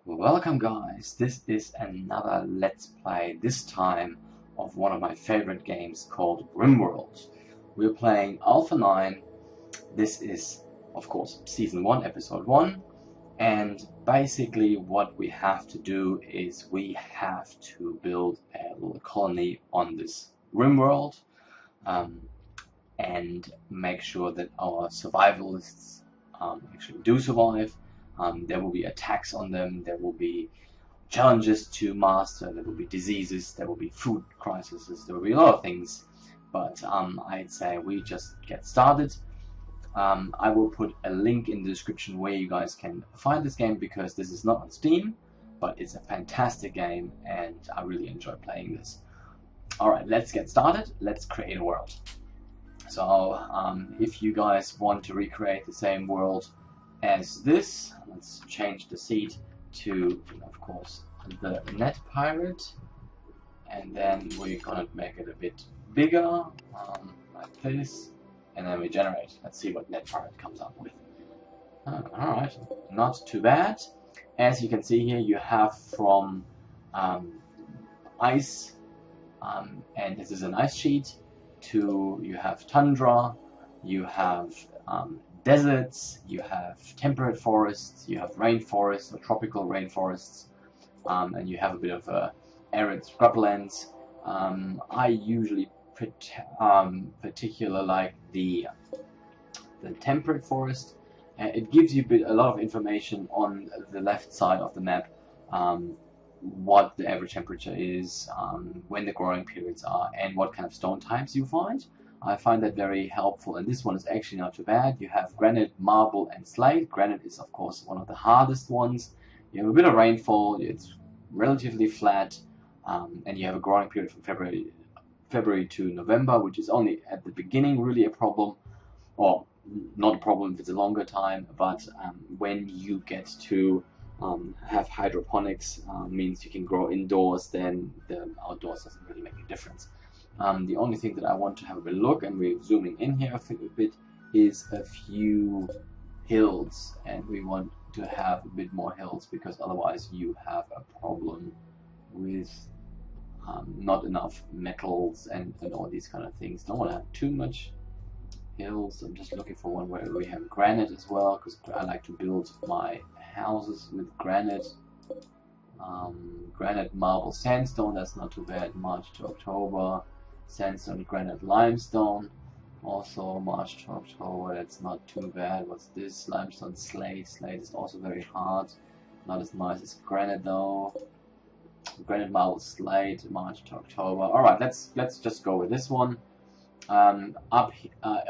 Welcome guys, this is another Let's Play, this time of one of my favorite games called Rimworld. We're playing Alpha 9, this is of course Season 1, Episode 1, and basically what we have to do is we have to build a little colony on this Rimworld and make sure that our survivalists actually do survive. There will be attacks on them, there will be challenges to master, there will be diseases, there will be food crises, there will be a lot of things, but I'd say we just get started. I will put a link in the description where you guys can find this game, because this is not on Steam, but it's a fantastic game and I really enjoy playing this. Alright, let's get started, let's create a world. So if you guys want to recreate the same world as this, let's change the seed to, of course, the net pirate, and then we're gonna make it a bit bigger, like this, and then we generate. Let's see what net pirate comes up with. Alright, not too bad. As you can see here, you have from ice, and this is an ice sheet, to you have tundra, you have deserts, you have temperate forests, you have rainforests or tropical rainforests, and you have a bit of arid scrublands. I usually particularly like the temperate forest. It gives you a lot of information on the left side of the map, what the average temperature is, when the growing periods are, and what kind of stone types you find. I find that very helpful, and this one is actually not too bad. You have granite, marble, and slate. Granite is of course one of the hardest ones. You have a bit of rainfall, it's relatively flat, and you have a growing period from February to November, which is only at the beginning really a problem, or not a problem if it's a longer time, but when you get to have hydroponics, means you can grow indoors, then the outdoors doesn't really make a difference. The only thing that I want to have a look, and we're zooming in here a bit, is a few hills, and we want to have a bit more hills, because otherwise you have a problem with not enough metals and all these kind of things. Don't want to have too much hills. I'm just looking for one where we have granite as well, because I like to build my houses with granite. Granite, marble, sandstone, that's not too bad. March to October. Sandstone, granite, limestone, also March to October, that's not too bad. What's this? Limestone, slate. Slate is also very hard, not as nice as granite though. Granite, marble, slate, March to October. Alright, let's just go with this one. Up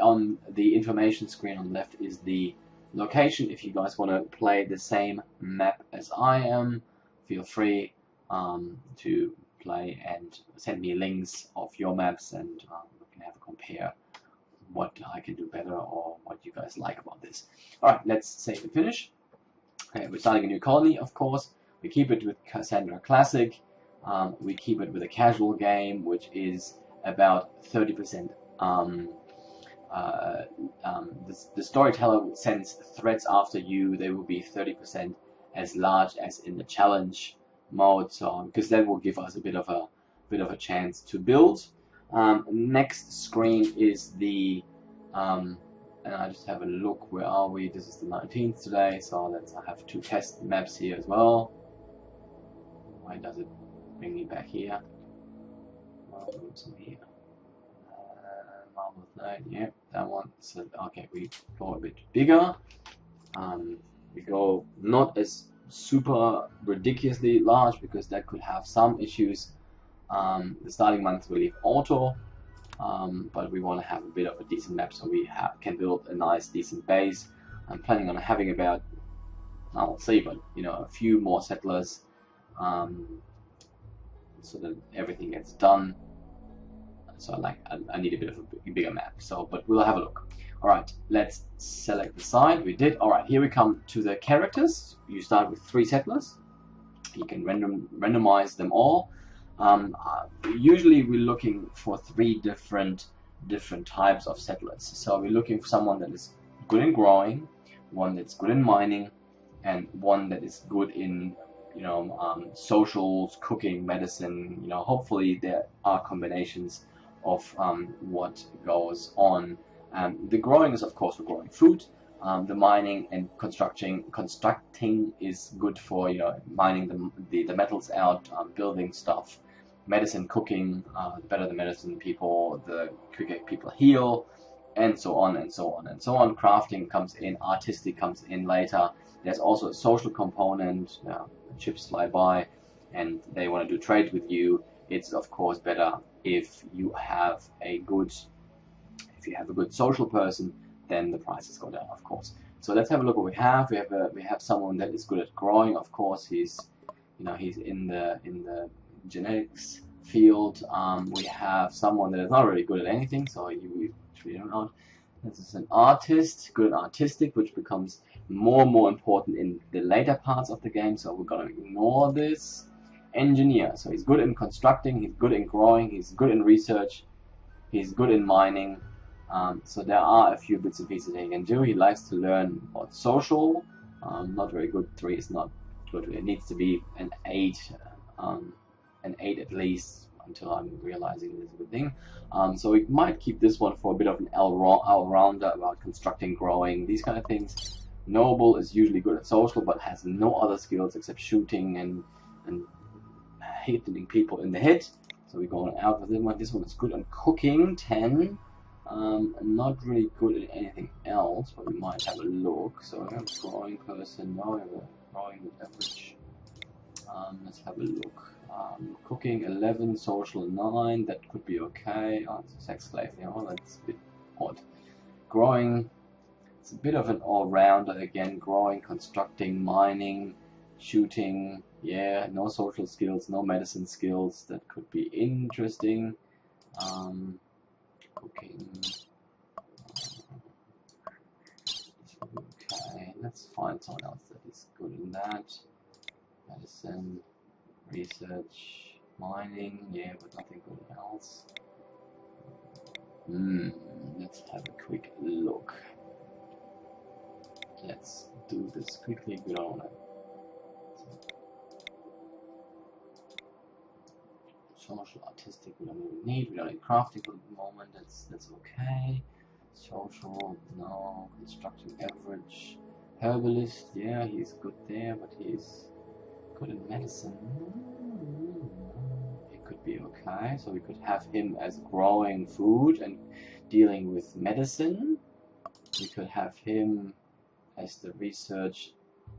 on the information screen on the left is the location. If you guys want to play the same map as I am, feel free to play and send me links of your maps, and we can have a compare what I can do better or what you guys like about this. Alright, let's save and finish. Okay, we're starting a new colony, of course. We keep it with Cassandra Classic. We keep it with a casual game, which is about 30%. The storyteller sends threats after you. They will be 30% as large as in the challenge mode, so because that will give us a bit of a chance to build. Next screen is the and I just have a look, where are we? This is the 19th today, so I have two test maps here as well. Why does it bring me back here? Oops, here. Marble Night, yeah, that one. So okay, we go a bit bigger. We go not as super ridiculously large, because that could have some issues. The starting month we leave auto, but we want to have a bit of a decent map, so we can build a nice decent base. I'm planning on having about, I'll see, but a few more settlers, so that everything gets done. So I need a bit of a bigger map. So, but we'll have a look. Alright, let's select the side. We did. Alright, here we come to the characters. You start with 3 settlers. You can randomize them all. Usually we're looking for 3 different types of settlers. So we're looking for someone that is good in growing, one that's good in mining, and one that is good in you know, socials, cooking, medicine. You know, hopefully there are combinations of what goes on. The growing is, of course, for growing food. The mining and constructing is good for, you know, mining the metals out, building stuff. Medicine, cooking, the better the medicine people, the quicker people heal, and so on and so on and so on. Crafting comes in, artistic comes in later. There's also a social component. Ships fly by and they want to do trade with you. It's of course better if you have a good social person, then the prices go down, of course. So let's have a look what we have. We have someone that is good at growing. Of course, he's in the genetics field. We have someone that is not really good at anything, so we treat him out. This is an artist, good at artistic, which becomes more and more important in the later parts of the game, so we're gonna ignore this. Engineer, so he's good in constructing, he's good in growing, he's good in research, he's good in mining. So there are a few bits and pieces he can do. He likes to learn about social. Not very good. 3 is not good. It needs to be an 8 at least, until I'm realizing it is a good thing. So we might keep this one for a bit of an all-rounder about constructing, growing, these kind of things. Noble is usually good at social, but has no other skills except shooting and hitting people in the head. So we're going out with this one. This one is good on cooking, 10. Not really good at anything else, but we might have a look. So we have a growing person, now we have a growing with average. Let's have a look. Cooking 11, social 9, that could be okay. Oh, it's a sex slave, you know, that's a bit odd. Growing, it's a bit of an all-rounder again. Growing, constructing, mining, shooting, yeah, no social skills, no medicine skills, that could be interesting. Cooking. Okay, let's find someone else that is good in that. Medicine, research, mining, yeah, but nothing good else. Let's have a quick look. Let's do this quickly. We don't want to. Social, artistic, we don't really need. We don't need crafting for the moment. That's okay. Social, no. Constructing, average. Herbalist, yeah, he's good there, but he's good in medicine. It could be okay. So we could have him as growing food and dealing with medicine. We could have him as the research,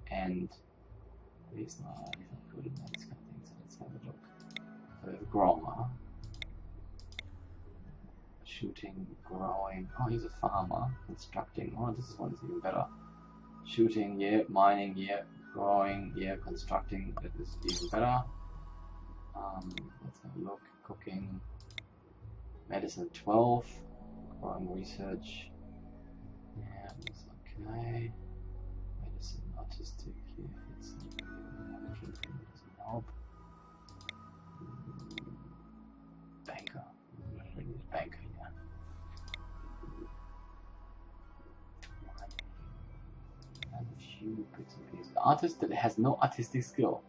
and he's not good in these kind of things. So let's have a look. Grower, shooting, growing. Oh, he's a farmer. Constructing. Oh, this one is even better. Shooting, yeah. Mining, yeah. Growing, yeah. Constructing, that is even better. Let's have a look. Cooking, medicine 12. Growing, research. Yeah, that's okay. Medicine, artistic. Yeah, it's doesn't help. Banker. We need a banker, yeah. And a few bits and pieces. Artist that has no artistic skill.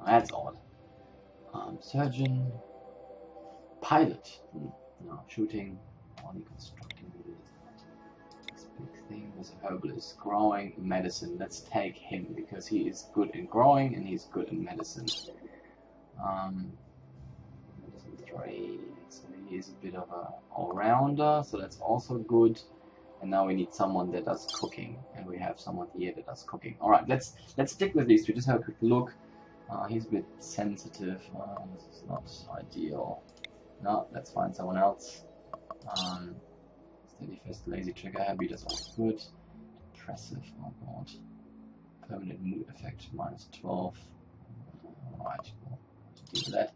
That's odd. Surgeon. Pilot. No, shooting. Only constructing. This big thing was a herbalist. Growing, medicine. Let's take him because he is good in growing and he's good in medicine. Medicine 3. So he is a bit of a all-rounder, so that's also good. And now we need someone that does cooking, and we have someone here that does cooking. All right, let's stick with these two. Just have a quick look. He's a bit sensitive. This is not ideal. No, let's find someone else. Steady fist, lazy, trigger happy. That's all good. Depressive. Oh god. Permanent mood effect -12. All right, we'll deal with that.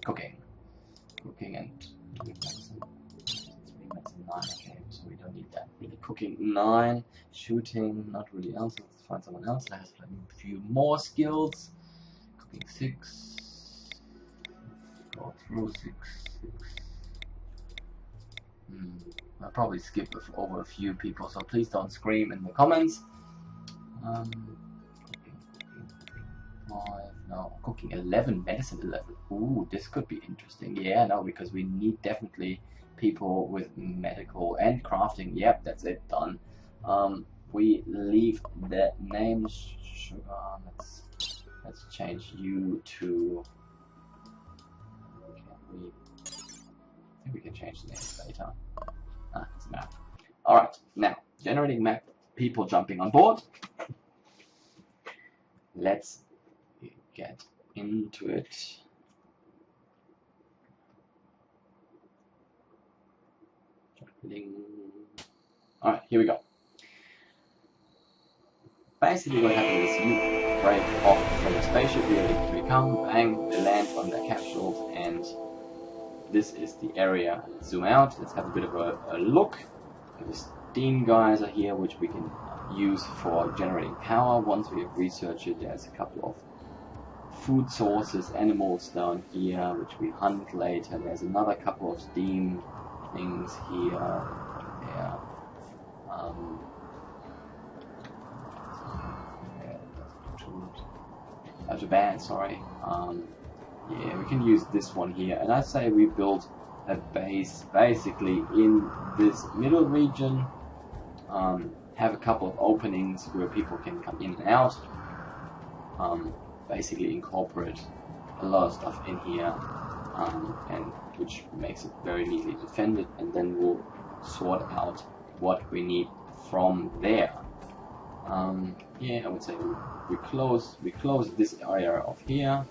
Cooking and doing medicine. 3 medicine 9. Okay, so we don't need that. Really, cooking 9, shooting not really else. Let's find someone else that has a few more skills. Cooking 6. Go through 6. I'll probably skip over a few people, so please don't scream in the comments. Cooking. 5, no, cooking 11, medicine 11. Ooh, this could be interesting. Yeah, no, because we need definitely people with medical and crafting. Yep, that's it, done. We leave the name sugar. Let's change you to. I think we can change the name later. Ah, it's a map. All right, now generating map. People jumping on board. Let's get into it. Alright, here we go. Basically what happens is you break off from the spaceship, you come, bang, they land on their capsules, and this is the area. Zoom out, let's have a bit of a look. The steam guys are here, which we can use for generating power. Once we have researched it, there's a couple of food sources, animals down here, which we hunt later. There's another couple of steam things here, there. Too bad, sorry. Yeah, we can use this one here, and I say we build a base basically in this middle region. Have a couple of openings where people can come in and out. Basically incorporate a lot of stuff in here, and which makes it very neatly defended, and then we'll sort out what we need from there. Yeah, I would say we close this area of here.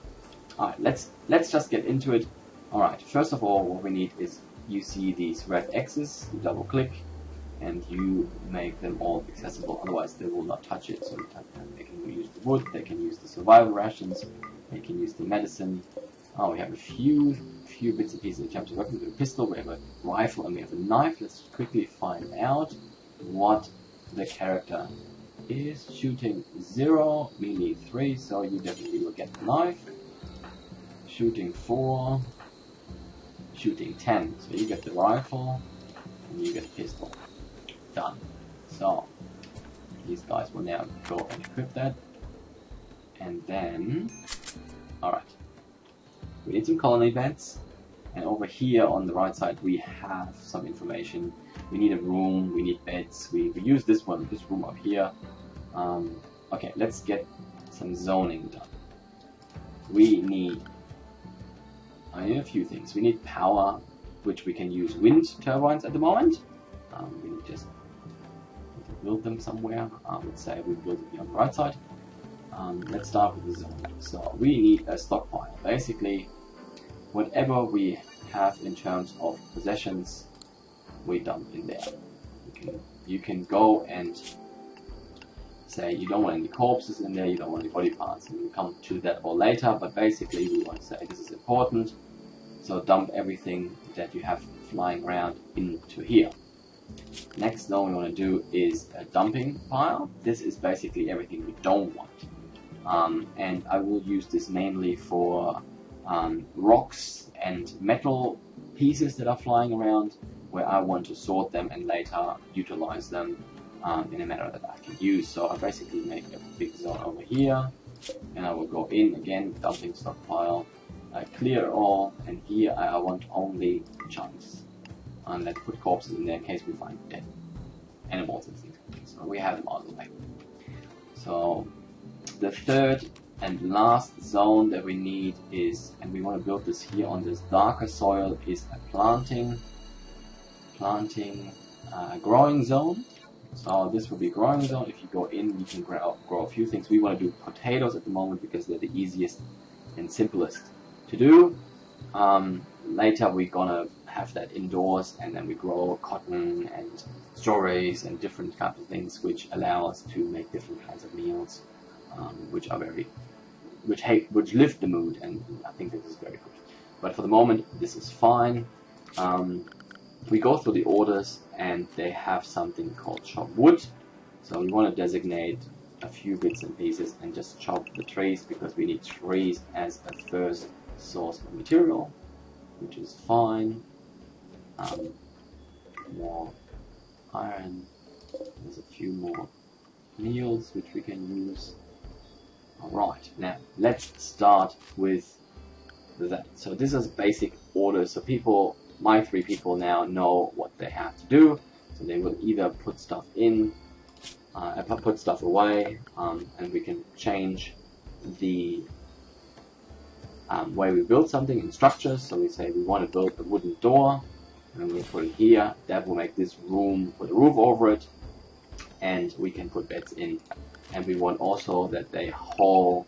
Alright, let's just get into it. Alright, first of all, what we need is, you see these red X's, you double click and you make them all accessible, otherwise they will not touch it. So they can use the wood, they can use the survival rations, they can use the medicine. Oh, we have a few bits and pieces in terms of weapons. We have a pistol, we have a rifle, and we have a knife. Let's quickly find out what the character is. Shooting 0, melee 3, so you definitely will get the knife. Shooting 4, shooting 10, so you get the rifle, and you get the pistol. Done. So, these guys will now go and equip that. And then, alright. We need some colony beds, and over here on the right side we have some information. We need a room, we need beds, we use this room up here. Okay, let's get some zoning done. We need a few things. We need power, which we can use wind turbines at the moment. We just need to build them somewhere. Let's say we build it here on the right side. Let's start with the zone. So we need a stockpile. Basically, whatever we have in terms of possessions, we dump in there. You can go and say you don't want any corpses in there, you don't want any body parts, and we'll come to that all later, but basically we want to say this is important, so dump everything that you have flying around into here. Next zone we want to do is a dumping pile. This is basically everything we don't want, and I will use this mainly for rocks and metal pieces that are flying around, where I want to sort them and later utilize them in a manner that I can use. So I basically make a big zone over here, and I will go in again, dumping stockpile, clear all, and here I want only chunks. And let's put corpses in there in case we find dead animals and things like this. So we have them out of the way. So the third and last zone that we need is, and we want to build this here on this darker soil, is a growing zone. So this will be a growing zone. If you go in, you can grow a few things. We want to do potatoes at the moment because they're the easiest and simplest to do. Later we're gonna have that indoors, and then we grow cotton and strawberries and different kinds of things, which allow us to make different kinds of meals, which lift the mood, and I think this is very good. But for the moment, this is fine. We go through the orders, and they have something called chop wood. So we want to designate a few bits and pieces and just chop the trees, because we need trees as a first source of material, which is fine. More iron. There's a few more meals which we can use. Alright, now let's start with that. So this is basic order, so people, my 3 people now know what they have to do. So they will either put stuff in, put stuff away, and we can change the way we build something in structures. So we say we want to build a wooden door, and we put it here. That will make this room with a roof over it, and we can put beds in. And we want also that they haul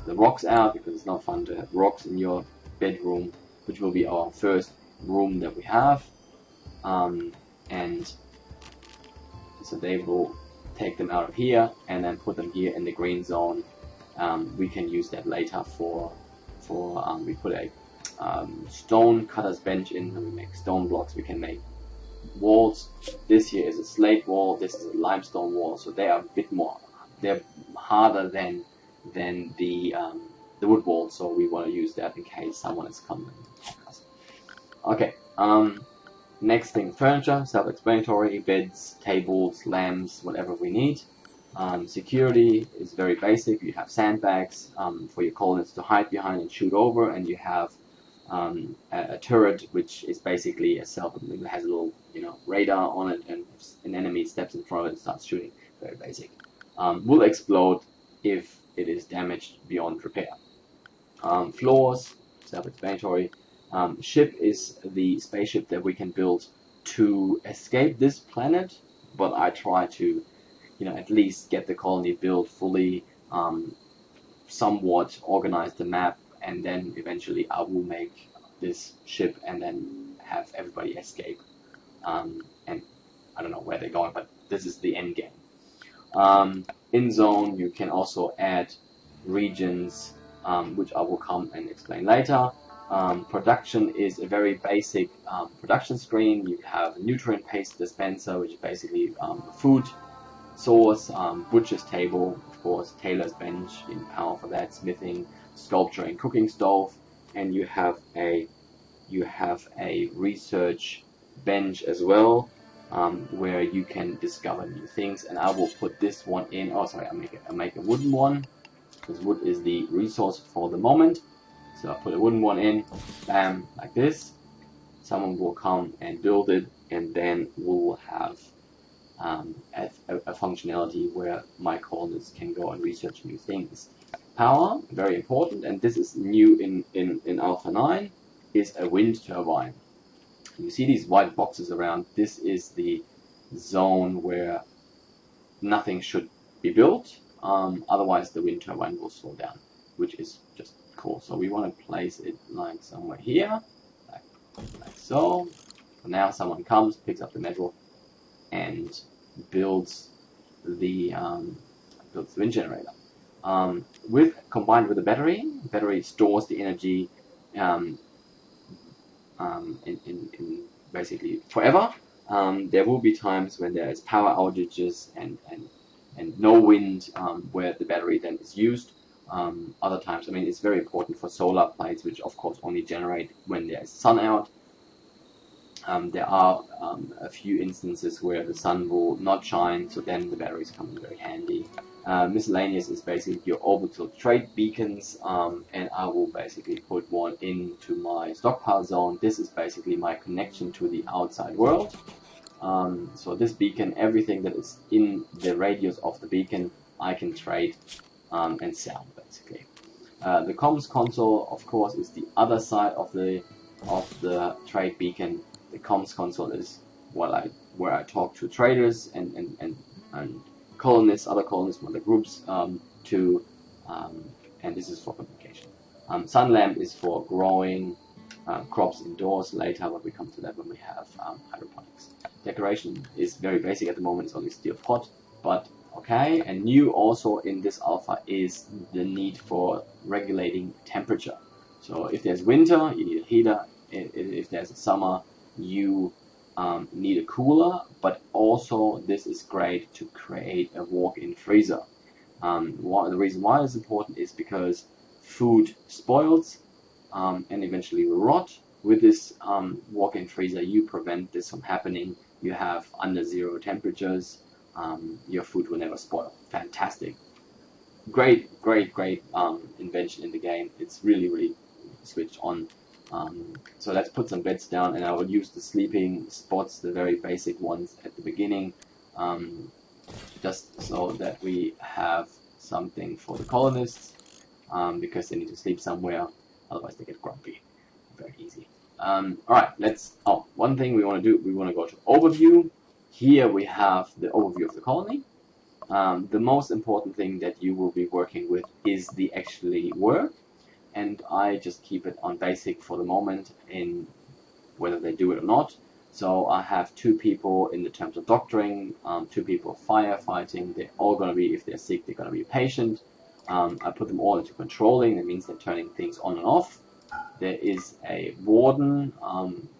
the rocks out, because it's not fun to have rocks in your bedroom, which will be our first room that we have. And so they will take them out of here and then put them here in the green zone. We can use that later for we put a stone cutter's bench in, and we make stone blocks. We can make walls. This here is a slate wall, this is a limestone wall, so they are a bit more, they're harder than the wood wall, so we want to use that in case someone is coming to attack us. Okay, next thing, furniture, self-explanatory, beds, tables, lamps, whatever we need. Security is very basic. You have sandbags for your colonists to hide behind and shoot over, and you have a turret, which is basically a self, it has a little, radar on it, and if an enemy steps in front of it and starts shooting. Very basic. Will explode if it is damaged beyond repair. Floors, self-explanatory. Ship is the spaceship that we can build to escape this planet, but I try to at least get the colony built fully, somewhat organize the map, and then eventually I will make this ship and then have everybody escape. And I don't know where they're going, but this is the end game. In zone, you can also add regions, which I will come and explain later. Production is a very basic production screen. You have nutrient paste dispenser, which is basically food source, butcher's table, of course, tailor's bench in power for that, smithing, sculpture, and cooking stove, and you have a research bench as well, where you can discover new things. And I will put this one in. Oh, sorry, I make a wooden one, because wood is the resource for the moment. So I put a wooden one in, bam, like this. Someone will come and build it, and then we'll have a functionality where my colonists can go and research new things. Power, very important, and this is new in Alpha 9, is a wind turbine. You see these white boxes around. This is the zone where nothing should be built, otherwise the wind turbine will slow down, which is just cool. So we want to place it like somewhere here, like so. So now someone comes, picks up the metal, and builds the wind generator. Combined with the battery stores the energy in basically forever. There will be times when there is power outages and no wind, where the battery then is used. Other times, it's very important for solar plates, which of course only generate when there is sun out. There are a few instances where the sun will not shine, so then the batteries come in very handy. Miscellaneous is basically your orbital trade beacons, and I will basically put one into my stockpile zone. This is basically my connection to the outside world. So this beacon, everything that is in the radius of the beacon, I can trade and sell, basically. The comms console, of course, is the other side of the trade beacon. The comms console is where I talk to traders and colonists, other colonists from other groups, and this is for communication. Sun lamp is for growing crops indoors later, but we come to that when we have hydroponics. Decoration is very basic at the moment. It's only steel pot, but okay. And new also in this alpha is the need for regulating temperature. So if there's winter, you need a heater. If there's a summer, you need a cooler, but also this is great to create a walk-in freezer. The reason why it's important is because food spoils and eventually will rot. With this walk-in freezer, you prevent this from happening. You have under 0 temperatures. Your food will never spoil. Fantastic. great invention in the game. It's really switched on. So let's put some beds down, and I will use the sleeping spots, the very basic ones at the beginning, just so that we have something for the colonists, because they need to sleep somewhere, otherwise they get grumpy. Very easy. Alright, one thing we want to do, we want to go to overview. Here we have the overview of the colony. The most important thing that you will be working with is the actually work, and I just keep it on basic for the moment, in whether they do it or not. So I have 2 people in the terms of doctoring, 2 people firefighting. They're all going to be, if they're sick, they're going to be patient. I put them all into controlling. That means they're turning things on and off. There is a warden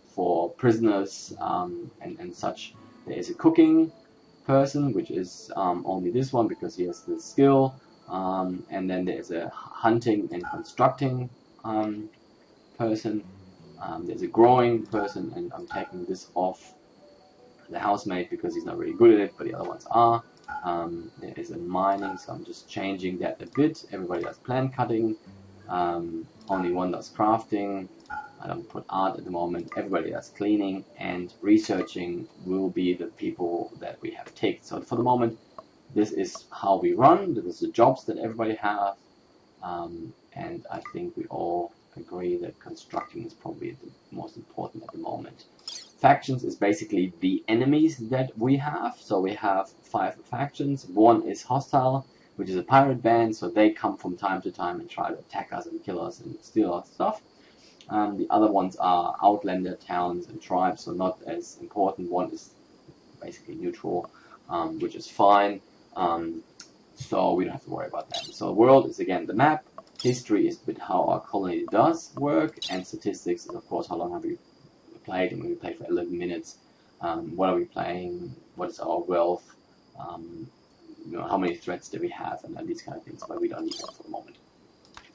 for prisoners and such. There is a cooking person, which is only this one because he has the skill. And then there's a hunting and constructing person. There's a growing person, and I'm taking this off the housemaid because he's not really good at it, but the other ones are. There is a mining, so I'm just changing that a bit. Everybody does plant cutting. Only one does crafting. I don't put art at the moment. Everybody does cleaning, and researching will be the people that we have taken. So for the moment, this is how we run. This is the jobs that everybody have, and I think we all agree that constructing is probably the most important at the moment. Factions is basically the enemies that we have. So we have 5 factions. One is hostile, which is a pirate band, so they come from time to time and try to attack us and kill us and steal our stuff. The other ones are outlander towns and tribes, so not as important. One is basically neutral, which is fine, so we don't have to worry about that. So world is again the map, history is a bit how our colony does work, and statistics is of course how long have we played, and we played for 11 minutes, what are we playing, what is our wealth, you know, how many threats do we have, and these kind of things, but we don't need that for the moment.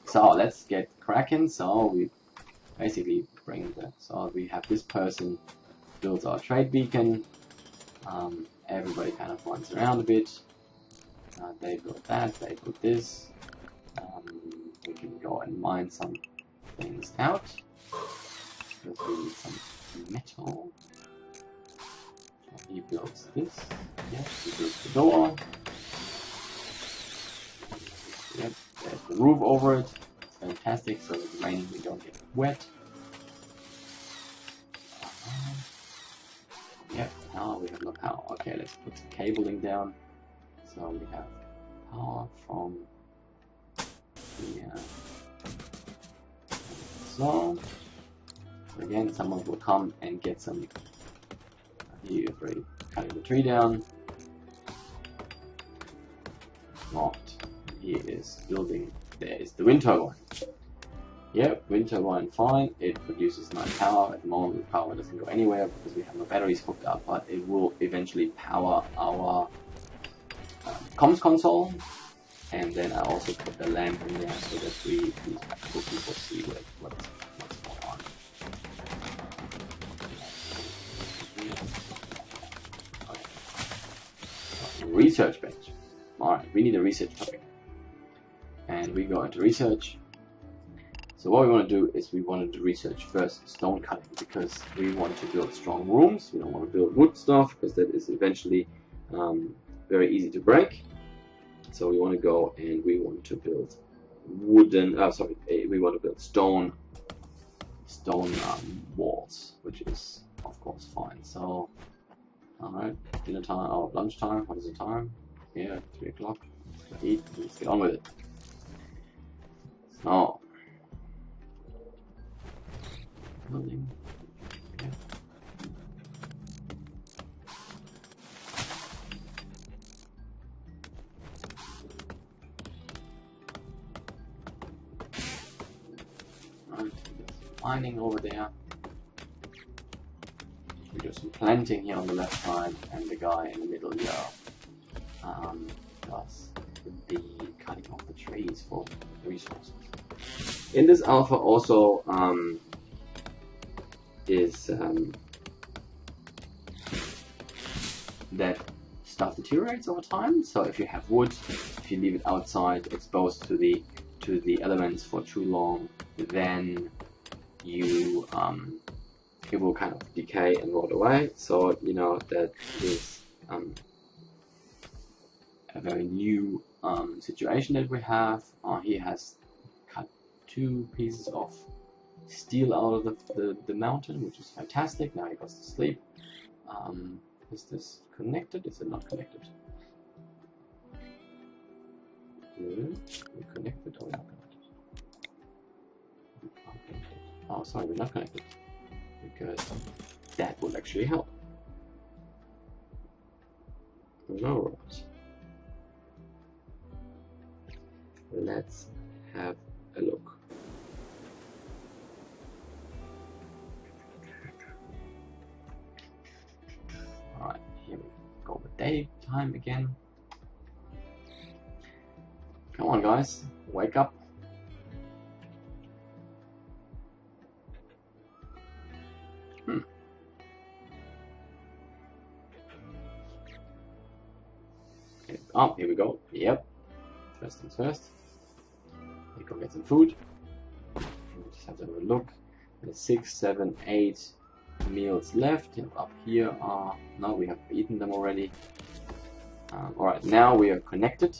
So let's get cracking. So we basically bring the, so we have this person builds our trade beacon. Everybody kind of runs around a bit. They build that, they put this. We can go and mine some things out because we need some metal. So he builds this. Yes, he builds the door. Yep, there's the roof over it. It's fantastic, so if it's raining we don't get wet. Yep, now we have no power. Okay, let's put the cabling down. So we have power from the so again, someone will come and get some. He is already cutting the tree down. Marked. He is building. There is the wind turbine. Yep, wind turbine fine. It produces nice power. At the moment, the power doesn't go anywhere because we have no batteries hooked up, but it will eventually power our comms console. And then I also put the lamp in there so that these people see what's going on. Okay. Research bench. Alright, we need a research topic. And we go into research. So what we want to do is we want to research first stone cutting, because we want to build strong rooms. We don't want to build wood stuff because that is eventually very easy to break. So we want to go and we want to build wooden. We want to build stone walls, which is of course fine. So, all right, dinner time or lunch time. What is the time? Yeah, 3 o'clock. Let's eat. Let's get on with it. So, building. Yeah. Mining over there. We do some planting here on the left side, and the guy in the middle here does the cutting of the trees for resources. In this alpha also is that stuff deteriorates over time. So if you have wood, if you leave it outside exposed to the elements for too long, then you it will kind of decay and rot away. So you know that is a very new situation that we have. He has cut 2 pieces of steel out of the mountain, which is fantastic. Now he goes to sleep. Is this connected? Is it not connected? We're connected or not connected? We are connected. Oh, sorry, we're not connected. Because that would actually help. Alright. Let's have a look. Alright, here we go with daytime again. Come on guys, wake up. Oh, here we go. Yep. First things first. We go get some food. We just have to have a look. There's 6, 7, 8 meals left. And up here are... No, we have eaten them already. Alright, now we are connected.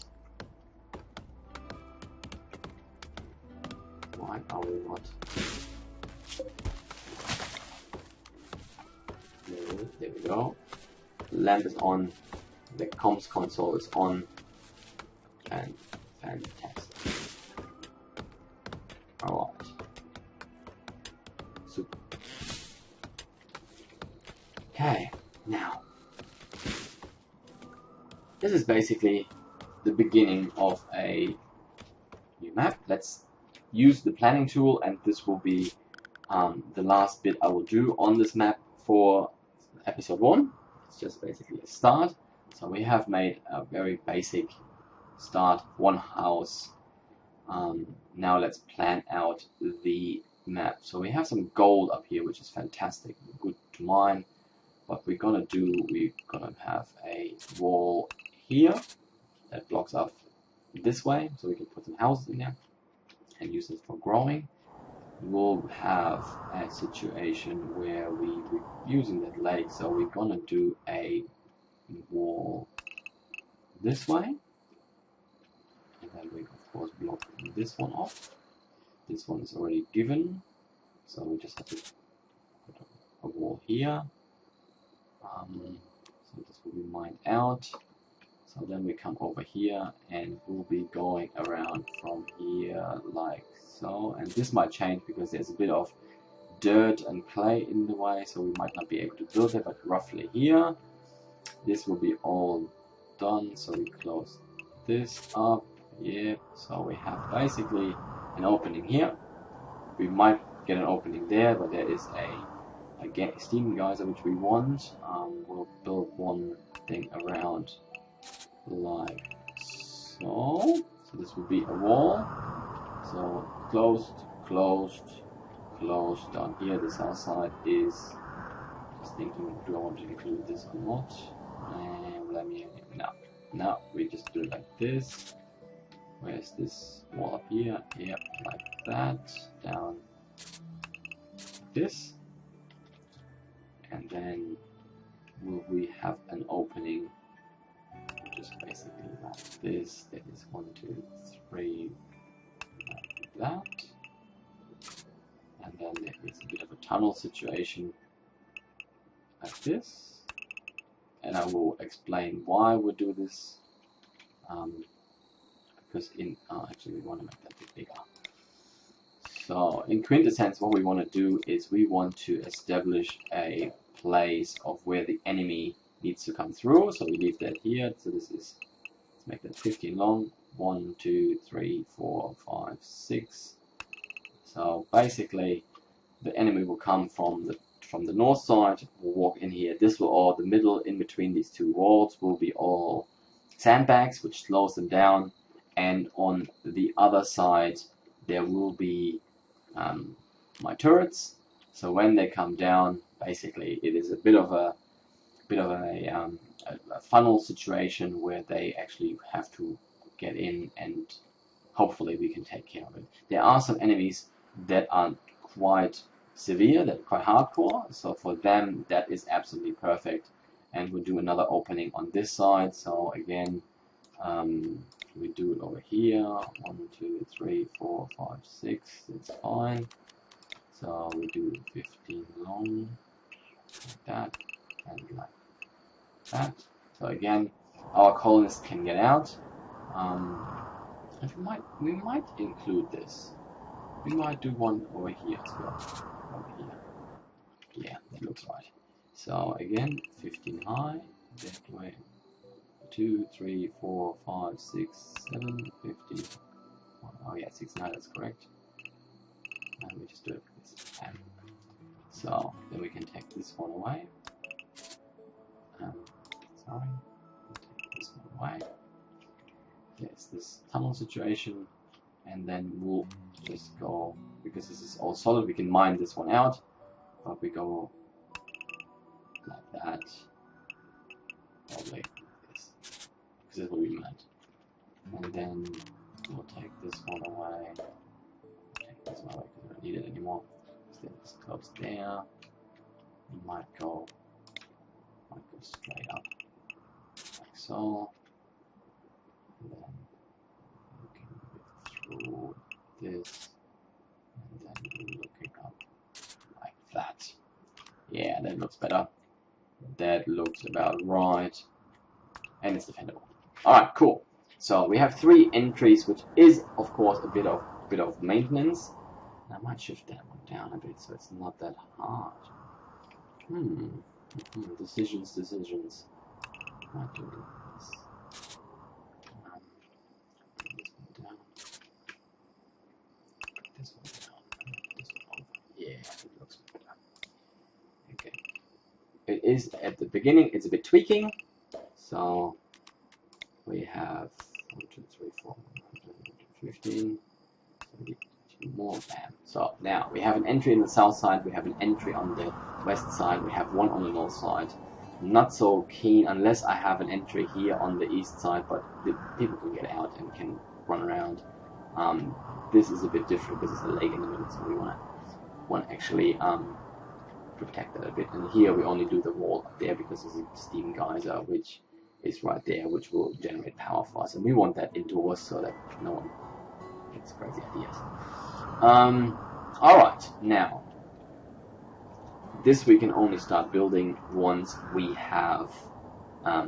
Why are we not? There we go. Lamp is on. The comms console is on. And fantastic. Alright. Super. Okay, now. This is basically the beginning of a new map. Let's use the planning tool, and this will be the last bit I will do on this map for episode 1. It's just basically a start. So we have made a very basic start, 1 house. Now let's plan out the map. So we have some gold up here, which is fantastic, good to mine. What we're gonna do, we're gonna have a wall here that blocks off this way, so we can put some houses in there and use it for growing. We'll have a situation where we're using that lake, so we're gonna do a wall this way, and then we of course block this one off. This one is already given, so we just have to put a wall here. So this will be mined out. So then we come over here and we'll be going around from here like so. And this might change because there's a bit of dirt and clay in the way, so we might not be able to build it, but roughly here. This will be all done, so we close this up. Yeah, so we have basically an opening here. We might get an opening there, but there is a steam geyser which we want. We'll build one thing around like so. So this will be a wall. So closed, closed, closed. Down here, the south side is just thinking, do I want to include this or not? Let me no, we just do it like this. Where's this wall up here? Yep, like that. Down this. And then will we have an opening which is basically like this. That is 1, 2, 3, like that. And then there is a bit of a tunnel situation like this. And I will explain why we do this. Because actually we want to make that a bit bigger. So in quintessence, what we want to do is we want to establish a place of where the enemy needs to come through. So we leave that here. So this is, let's make that 15 long. 1, 2, 3, 4, 5, 6. So basically, the enemy will come from the north side. Will walk in here. This will all, the middle in between these 2 walls will be all sandbags, which slows them down. And on the other side, there will be my turrets. So when they come down, basically it is a bit of a a funnel situation where they actually have to get in, and hopefully we can take care of it. There are some enemies that are quite severe, that are quite hardcore, so for them that is absolutely perfect. And we'll do another opening on this side. So again, we do it over here. 1, 2, 3, 4, 5, 6. It's fine. So we do 15 long, like that, and like that. So again, our colonists can get out. And we might include this. We might do one over here as well. Over here. Yeah, that looks right. So again, 15 high. That way. 2, 3, 4, 5, 6, 7, 50. Oh yeah, 69, that's correct. And we just do it with this pen. So then we can take this one away. Sorry, take this one away. There's this tunnel situation, and then we'll just go, because this is all solid, we can mine this one out, but we go like that, probably this, because this is what we meant. And then we'll take this one away, take this one away because we don't need it anymore. So this goes there. We might go straight up, like so. And then we can move through this, and then we're looking up like that. Yeah, that looks better. That looks about right, and it's defendable. All right, cool. So we have 3 entries, which is of course a bit of maintenance. And I might shift that one down a bit so it's not that hard. Decisions. Might do this. This one down. This one over. Yeah, it looks better. Okay. It is at the beginning, it's a bit tweaking. So we have 1, 2, 3, 4, 15, 22 more. Bam. So now we have an entry in the south side, we have an entry on the west side, we have one on the north side. Not so keen unless I have an entry here on the east side, but the people can get out and can run around. This is a bit different. This is a lake in the middle, so we want to actually protect that a bit. And here we only do the wall up there because there's a steam geyser which is right there, which will generate power for us, and we want that indoors so that no one gets crazy ideas. All right, now this we can only start building once we have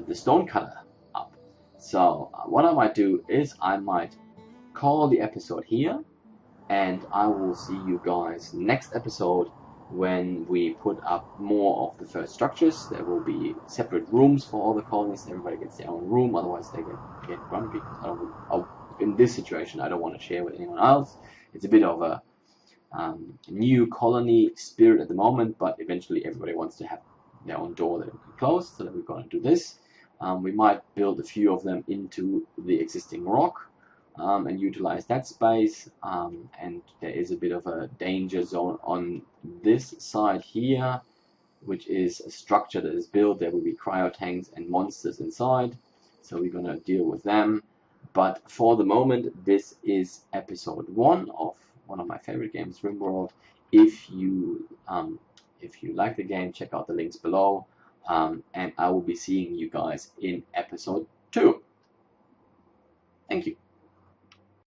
the stone cutter up. So what I might do is I might call the episode here, and I will see you guys next episode when we put up more of the first structures. There will be separate rooms for all the colonists. Everybody gets their own room, otherwise they get grumpy, because in this situation I don't want to share with anyone else. It's a bit of a new colony spirit at the moment, but eventually everybody wants to have their own door that we can close, so that we're going to do this. We might build a few of them into the existing rock and utilize that space, and there is a bit of a danger zone on this side here, which is a structure that is built. There will be cryo tanks and monsters inside, so we're going to deal with them. But for the moment, this is episode 1 of one of my favorite games, Rimworld. If you like the game, check out the links below, and I will be seeing you guys in episode 2. Thank you.